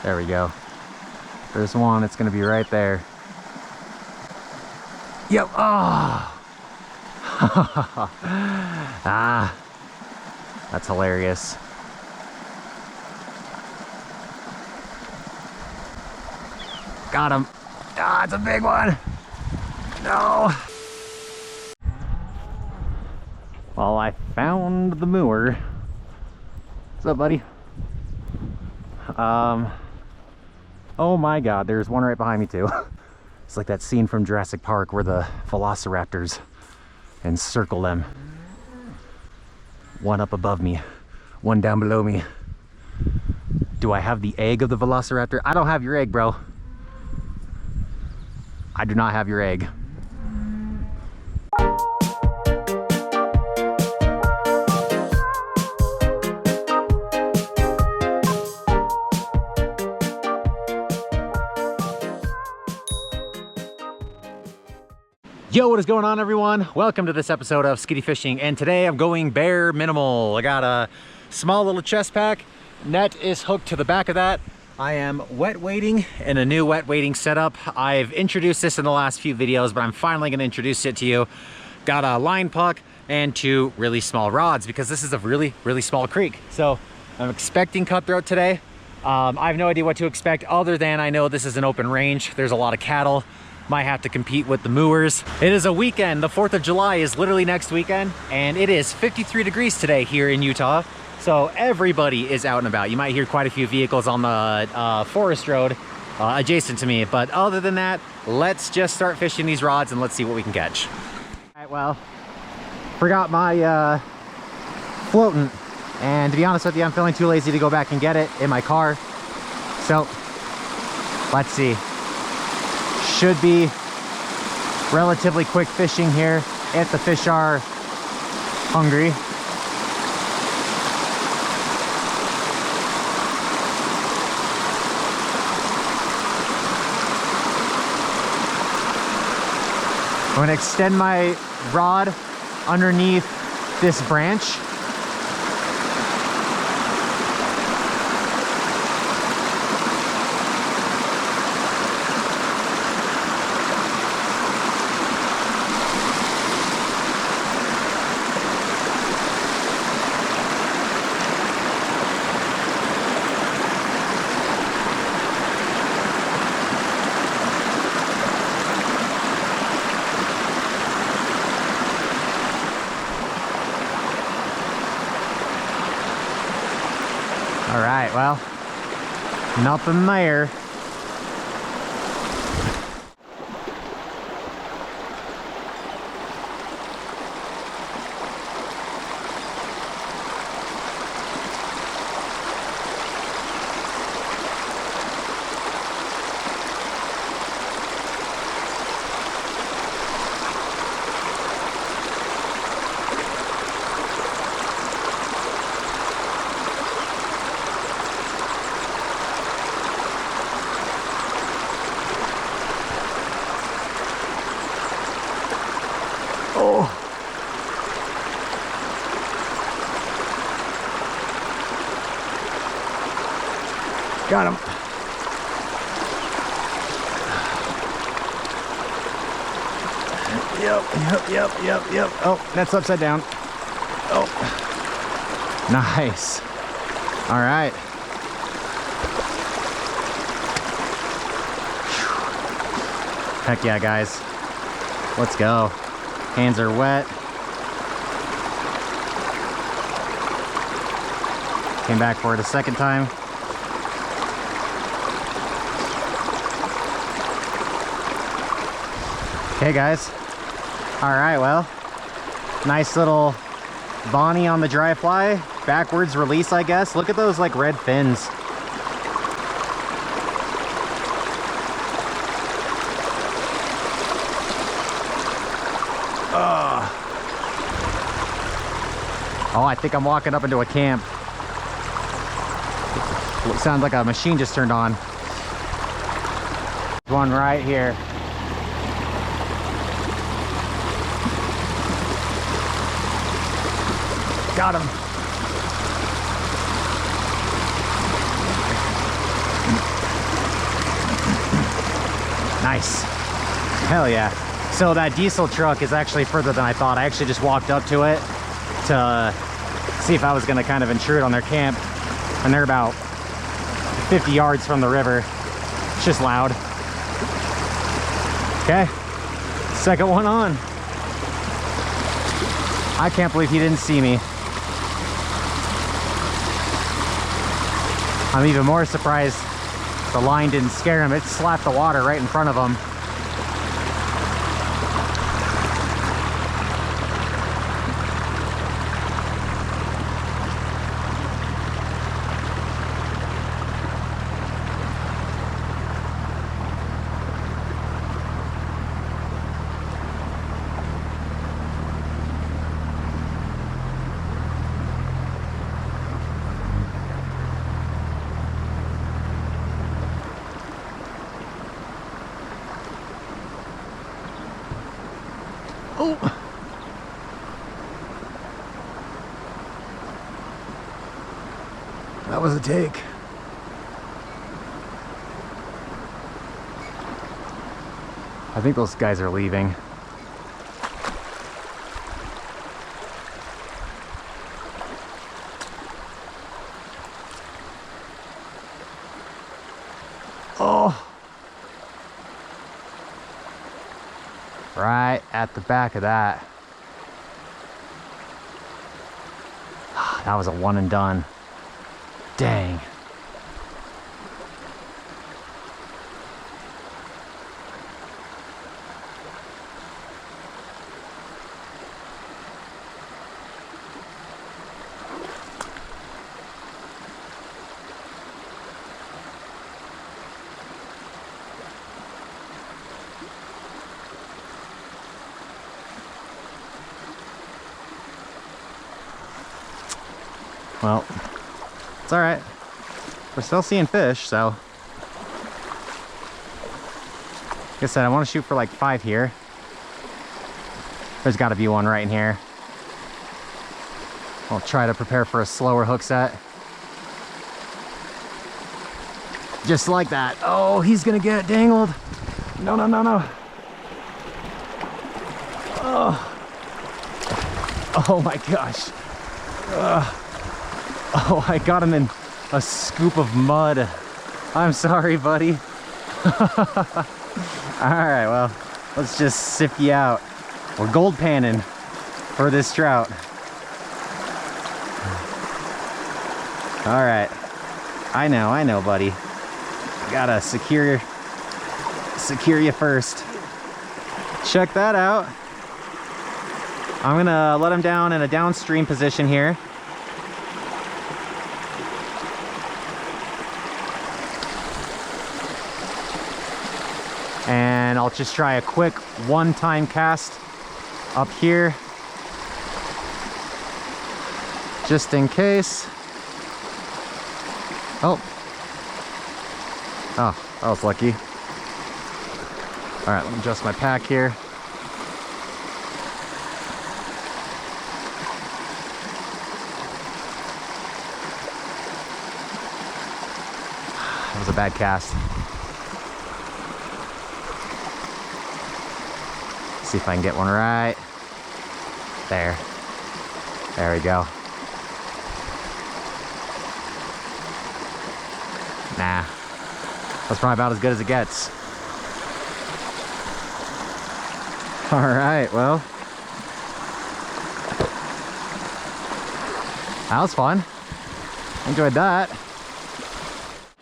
There we go. There's one. It's going to be right there. Yep. Oh. Ah. That's hilarious. Got him. Ah, it's a big one. No. Well, I found the moor. What's up, buddy? Oh my God, there's one right behind me too. It's like that scene from Jurassic Park where the velociraptors encircle them. One up above me, one down below me. Do I have the egg of the velociraptor? I don't have your egg, bro. I do not have your egg. Yo, what is going on, everyone? Welcome to this episode of Skiddy Fishing, and today I'm going bare minimal. I got a small little chest pack. Net is hooked to the back of that. I am wet wading in a new wet wading setup. I've introduced this in the last few videos, but I'm finally going to introduce it to you. Got a line puck and two really small rods because this is a really small creek. So I'm expecting cutthroat today. I have no idea what to expect other than I know this is an open range. There's a lot of cattle. Might have to compete with the moors. It is a weekend. The 4th of July is literally next weekend, and it is 53 degrees today here in Utah. So everybody is out and about. You might hear quite a few vehicles on the forest road adjacent to me. But other than that, let's just start fishing these rods and let's see what we can catch. All right, well, forgot my floatant. And to be honest with you, I'm feeling too lazy to go back and get it in my car. So let's see. Should be relatively quick fishing here if the fish are hungry. I'm going to extend my rod underneath this branch. All right, well, nothing there. Oh. Got him. Yep. Oh, that's upside down. Oh. Nice. All right. Heck yeah, guys. Let's go. Hands are wet. Came back for it a second time. Okay, guys. All right, well, nice little Bonnie on the dry fly. Backwards release, I guess. Look at those like red fins. Oh, I think I'm walking up into a camp. It sounds like a machine just turned on. One right here. Got him. Nice. Hell yeah. So that diesel truck is actually further than I thought. I actually just walked up to it to see if I was gonna kind of intrude on their camp, and they're about 50 yards from the river. It's just loud. Okay, second one on. I can't believe he didn't see me. I'm even more surprised the line didn't scare him. It slapped the water right in front of him. Oh. That was a take. I think those guys are leaving. Oh. Right at the back of that. That was a one and done. Dang. Well, it's all right. We're still seeing fish, so. Like I said, I want to shoot for like 5 here. There's got to be one right in here. I'll try to prepare for a slower hook set. Just like that. Oh, he's gonna get dangled. No, no, no, no. Oh, oh my gosh. Oh, I got him in a scoop of mud. I'm sorry, buddy. All right, well, let's just sift you out. We're gold panning for this trout. All right. I know, buddy. Gotta secure you first. Check that out. I'm gonna let him down in a downstream position here. And I'll just try a quick one-time cast up here, just in case. Oh, that was lucky. All right, let me adjust my pack here. That was a bad cast. See if I can get one right there. There we go. Nah, that's probably about as good as it gets. All right, well, that was fun. Enjoyed that.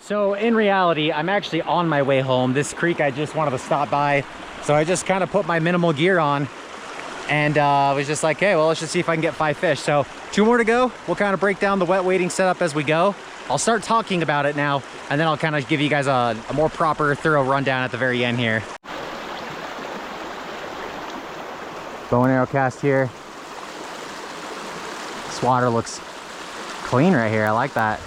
So in reality, I'm actually on my way home. This creek I just wanted to stop by. So I just kind of put my minimal gear on and was just like, hey, well, let's just see if I can get 5 fish. So 2 more to go. We'll kind of break down the wet wading setup as we go. I'll start talking about it now, and then I'll kind of give you guys a more proper, thorough rundown at the very end here. Bow and arrow cast here. This water looks clean right here. I like that.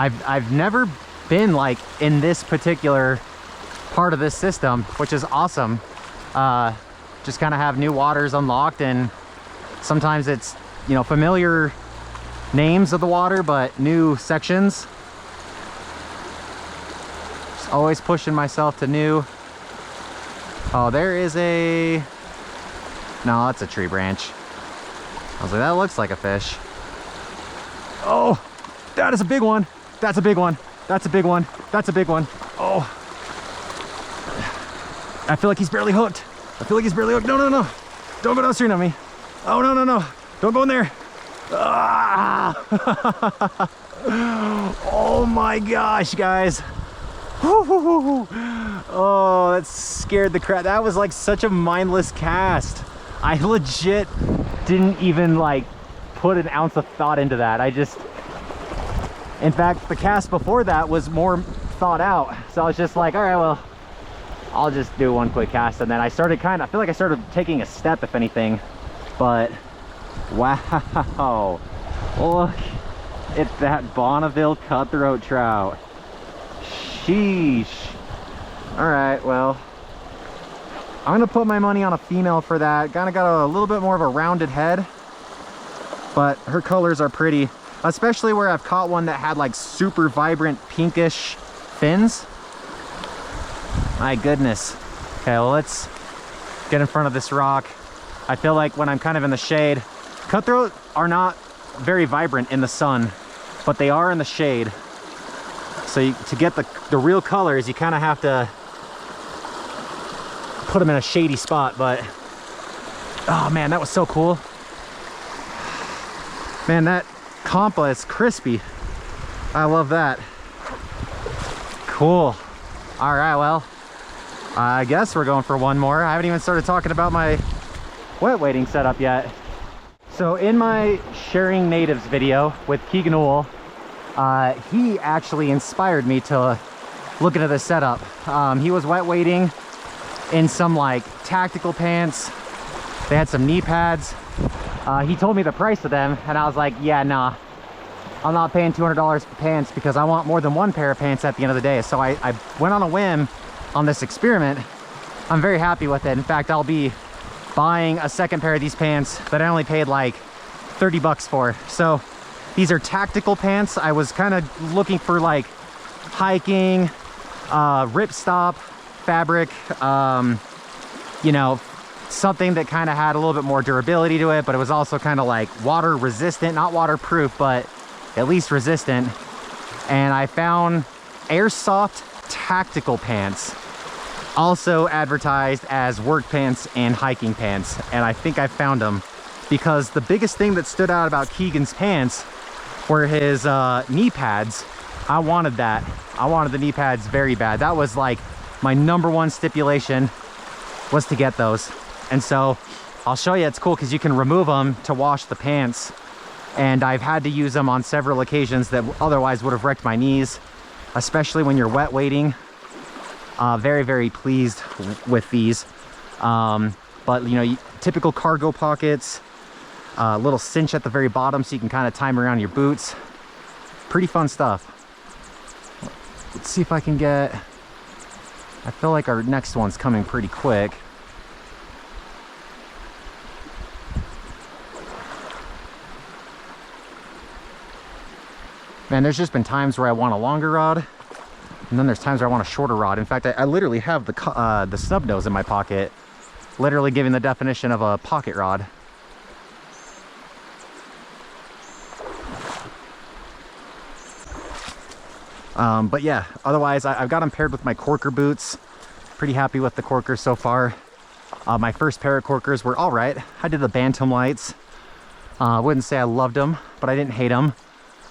I've never been like in this particular part of this system, which is awesome. Just kind of have new waters unlocked, and sometimes it's you know, familiar names of the water, but new sections. Just always pushing myself to new. Oh, there is a... No, that's a tree branch. I was like, that looks like a fish. Oh, that is a big one. That's a big one. That's a big one. That's a big one. Oh. I feel like he's barely hooked. I feel like he's barely hooked. No, no, no. Don't go downstream on me. Oh, no, no, no. Don't go in there. Ah. Oh my gosh, guys. Oh, that scared the crap. That was like such a mindless cast. I legit didn't even like put an ounce of thought into that. In fact, the cast before that was more thought out. So I was just like, all right, well, I'll just do one quick cast. And then I started I feel like I started taking a step, if anything. But wow, look at that Bonneville cutthroat trout. Sheesh. All right, well, I'm gonna put my money on a female for that. Kind of got a little bit more of a rounded head, but her colors are pretty, especially where I've caught one that had like super vibrant pinkish fins. My goodness. Okay, well, let's get in front of this rock. I feel like when I'm kind of in the shade, cutthroat are not very vibrant in the sun, but they are in the shade. So to get the real colors, you kind of have to put them in a shady spot. But oh man, that was so cool. Man, that Compa is crispy. I love that. Cool. All right, well, I guess we're going for one more. I haven't even started talking about my wet wading setup yet. So in my Sharing Natives video with Keegan Uhl, he actually inspired me to look into this setup. He was wet wading in some like tactical pants. They had some knee pads. He told me the price of them and I was like, yeah, nah, I'm not paying $200 for pants because I want more than one pair of pants at the end of the day. So I went on a whim on this experiment. I'm very happy with it. In fact, I'll be buying a second pair of these pants that I only paid like 30 bucks for. So these are tactical pants. I was kind of looking for like hiking, ripstop fabric, you know, something that kind of had a little bit more durability to it, but it was also kind of like water resistant, not waterproof, but at least resistant. And I found airsoft tactical pants, also advertised as work pants and hiking pants. And I think I found them because the biggest thing that stood out about Keegan's pants were his knee pads. I wanted that. I wanted the knee pads very bad. That was like my #1 stipulation, was to get those. And so I'll show you. It's cool because you can remove them to wash the pants. And I've had to use them on several occasions that otherwise would have wrecked my knees, especially when you're wet wading. Very, very pleased with these. But you know, typical cargo pockets, little cinch at the very bottom so you can kind of time around your boots. Pretty fun stuff. Let's see if I can get, I feel like our next one's coming pretty quick. Man, there's just been times where I want a longer rod, and then there's times where I want a shorter rod. In fact, I literally have the snub nose in my pocket, literally giving the definition of a pocket rod. But yeah, otherwise I've got them paired with my Korker boots. Pretty happy with the Korkers so far. My first pair of Korkers were all right. I did the Bantam lights. I wouldn't say I loved them, but I didn't hate them.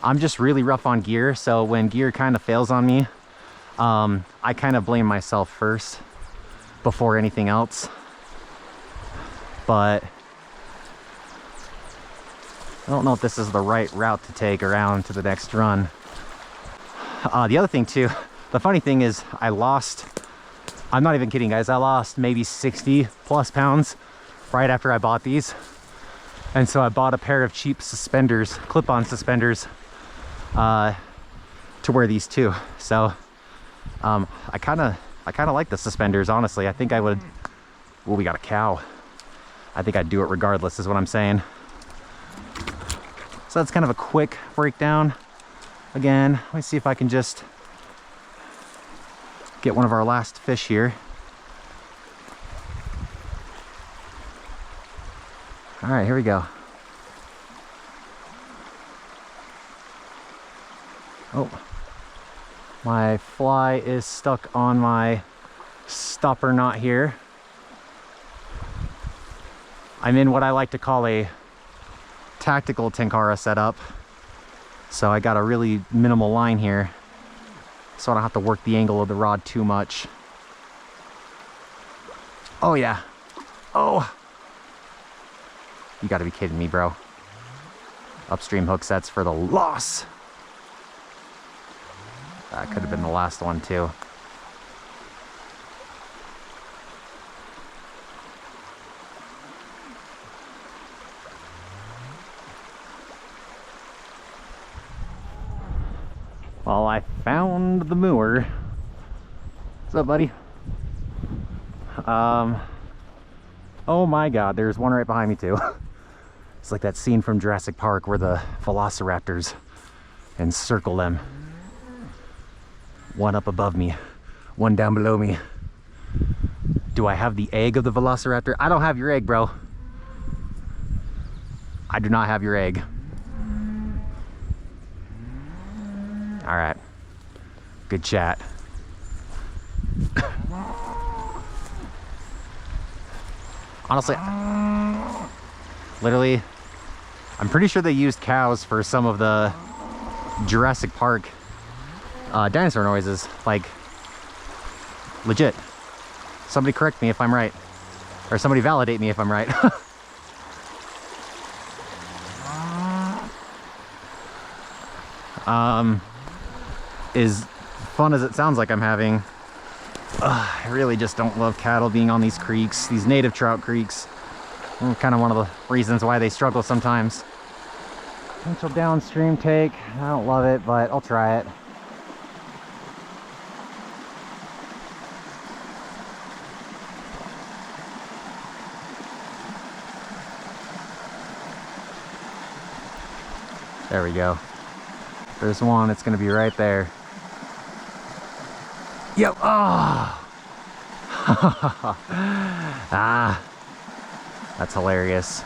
I'm just really rough on gear, so when gear kind of fails on me, I kind of blame myself first before anything else. But I don't know if this is the right route to take around to the next run. The other thing too, the funny thing is I lost, I'm not even kidding guys, I lost maybe 60 plus pounds right after I bought these. And so I bought a pair of cheap suspenders, clip-on suspenders, to wear these too. So I kind of like the suspenders, honestly. I think I would, well, we got a cow. I think I'd do it regardless is what I'm saying. So that's kind of a quick breakdown. Again, let me see if I can just get one of our last fish here. All right, here we go. Oh, my fly is stuck on my stopper knot here. I'm in what I like to call a tactical Tenkara setup. So I got a really minimal line here, so I don't have to work the angle of the rod too much. Oh yeah. Oh. You gotta be kidding me, bro. Upstream hook sets for the loss. That could have been the last one too. Well, I found the moor. What's up, buddy? Oh my god, there's one right behind me too. It's like that scene from Jurassic Park where the velociraptors encircle them. One up above me, one down below me. Do I have the egg of the velociraptor? I don't have your egg, bro. I do not have your egg. All right, good chat. Honestly, literally, I'm pretty sure they used cows for some of the Jurassic Park dinosaur noises. Like, legit. Somebody correct me if I'm right, or somebody validate me if I'm right. As fun as it sounds like I'm having, I really just don't love cattle being on these creeks, these native trout creeks. Kind of one of the reasons why they struggle sometimes. Potential downstream take. I don't love it, but I'll try it. There we go. There's one. It's going to be right there. Yep. Oh. Ah. That's hilarious.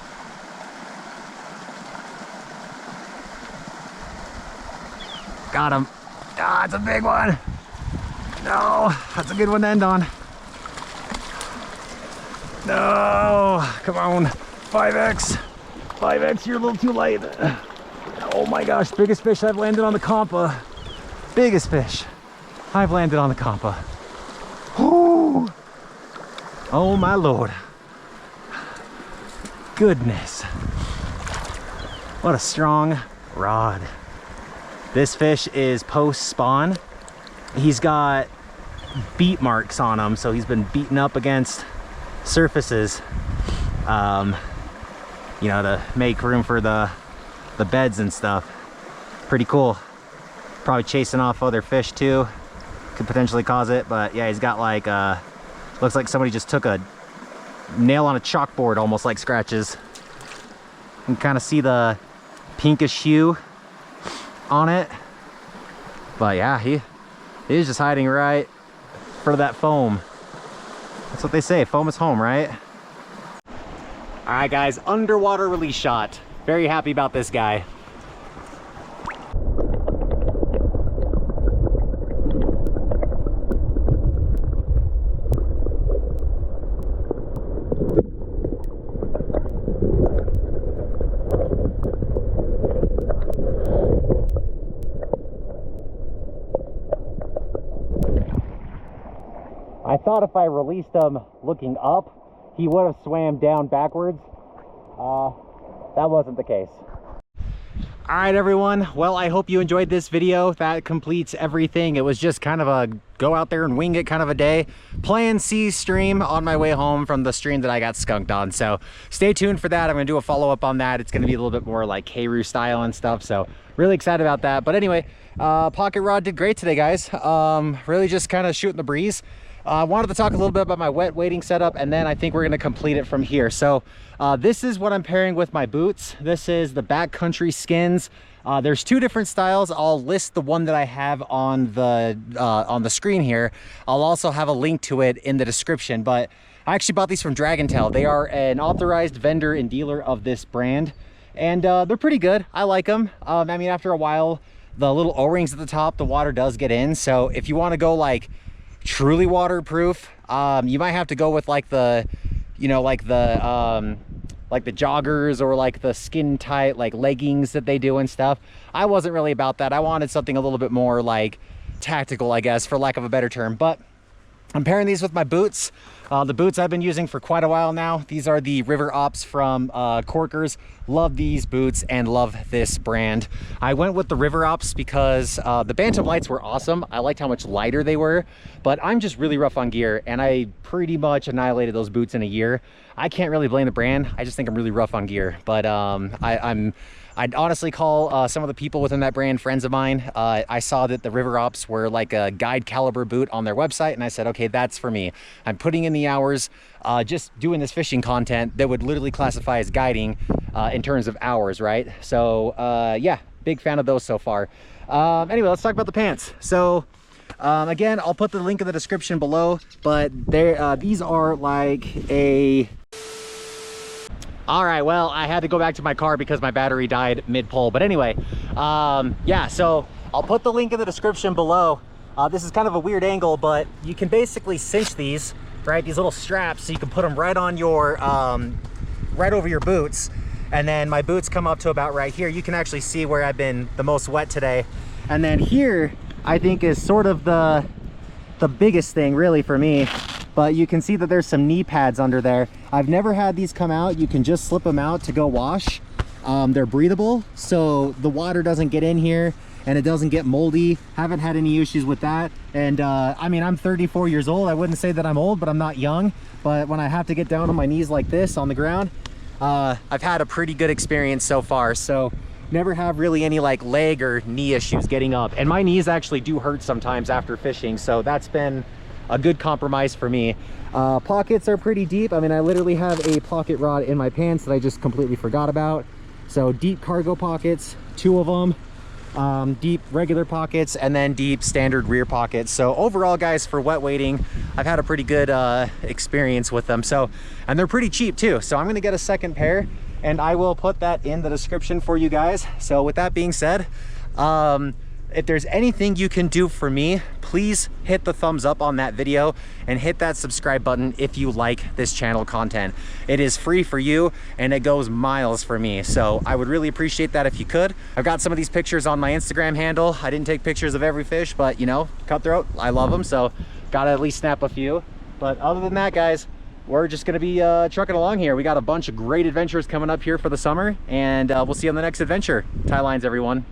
Got him. Ah, it's a big one. No, that's a good one to end on. No, come on. 5X. 5X, you're a little too light. Oh my gosh, biggest fish I've landed on the Compa. Biggest fish I've landed on the Compa. Whoo! Oh my lord. Goodness. What a strong rod. This fish is post spawn. He's got beat marks on him, so he's been beaten up against surfaces, you know, to make room for the beds and stuff. Pretty cool. Probably chasing off other fish too. Could potentially cause it, but yeah, he's got like looks like somebody just took a nail on a chalkboard, almost like scratches. You can kind of see the pinkish hue on it. But yeah, he is just hiding right for that foam. That's what they say, foam is home, right? All right guys, underwater release shot. Very happy about this guy. I thought if I released him looking up, he would have swam down backwards. That wasn't the case. All right, everyone. Well, I hope you enjoyed this video. That completes everything. It was just kind of a go out there and wing it kind of a day. Playing C stream on my way home from the stream that I got skunked on. So stay tuned for that. I'm gonna do a follow-up on that. It's gonna be a little bit more like K-Roo style and stuff. So really excited about that. But anyway, pocket rod did great today, guys. Really just kind of shooting the breeze. I wanted to talk a little bit about my wet wading setup, and then I think we're going to complete it from here. So this is what I'm pairing with my boots. This is the Backcountry Skinz. There's two different styles. I'll list the one that I have on the screen here. I'll also have a link to it in the description, but I actually bought these from Dragontail. They are an authorized vendor and dealer of this brand, and they're pretty good. I like them. I mean, after a while, the little O-rings at the top, the water does get in. So if you want to go like truly waterproof, you might have to go with like the, you know, like the joggers or like the skin tight like leggings that they do and stuff. I wasn't really about that. I wanted something a little bit more like tactical, I guess, for lack of a better term. But I'm pairing these with my boots. The boots I've been using for quite a while now. These are the River Ops from Korkers. Love these boots and love this brand. I went with the River Ops because the Bantam lights were awesome. I liked how much lighter they were, but I'm just really rough on gear, and I pretty much annihilated those boots in a year. I can't really blame the brand. I just think I'm really rough on gear, but I'd honestly call some of the people within that brand friends of mine. I saw that the River Ops were like a guide caliber boot on their website, and I said, okay, that's for me. I'm putting in the hours, just doing this fishing content that would literally classify as guiding in terms of hours, right? So yeah, big fan of those so far. Anyway, let's talk about the pants. So again, I'll put the link in the description below, but these are like a... All right, well, I had to go back to my car because my battery died mid-pull. But anyway, yeah, so I'll put the link in the description below. This is kind of a weird angle, but you can basically cinch these, right? These little straps, so you can put them right on your, right over your boots. And then my boots come up to about right here. You can actually see where I've been the most wet today. And then here, I think is sort of the biggest thing really for me. But you can see that there's some knee pads under there. I've never had these come out. You can just slip them out to go wash. They're breathable, so the water doesn't get in here and it doesn't get moldy. Haven't had any issues with that. And I mean, I'm 34 years old. I wouldn't say that I'm old, but I'm not young. But when I have to get down on my knees like this on the ground, I've had a pretty good experience so far. So never have really any like leg or knee issues getting up. And my knees actually do hurt sometimes after fishing, so that's been a good compromise for me. Pockets are pretty deep. I mean, I literally have a pocket rod in my pants that I just completely forgot about. So deep cargo pockets, 2 of them, deep regular pockets, and then deep standard rear pockets. So overall, guys, for wet wading, I've had a pretty good experience with them. So, and they're pretty cheap too. So I'm gonna get a second pair, and I will put that in the description for you guys. So with that being said, if there's anything you can do for me, please hit the thumbs up on that video and hit that subscribe button if you like this channel content. It is free for you and it goes miles for me. So I would really appreciate that if you could. I've got some of these pictures on my Instagram handle. I didn't take pictures of every fish, but you know, cutthroat, I love them. So gotta at least snap a few. But other than that, guys, we're just gonna be trucking along here. We got a bunch of great adventures coming up here for the summer, and we'll see you on the next adventure. Tie lines, everyone.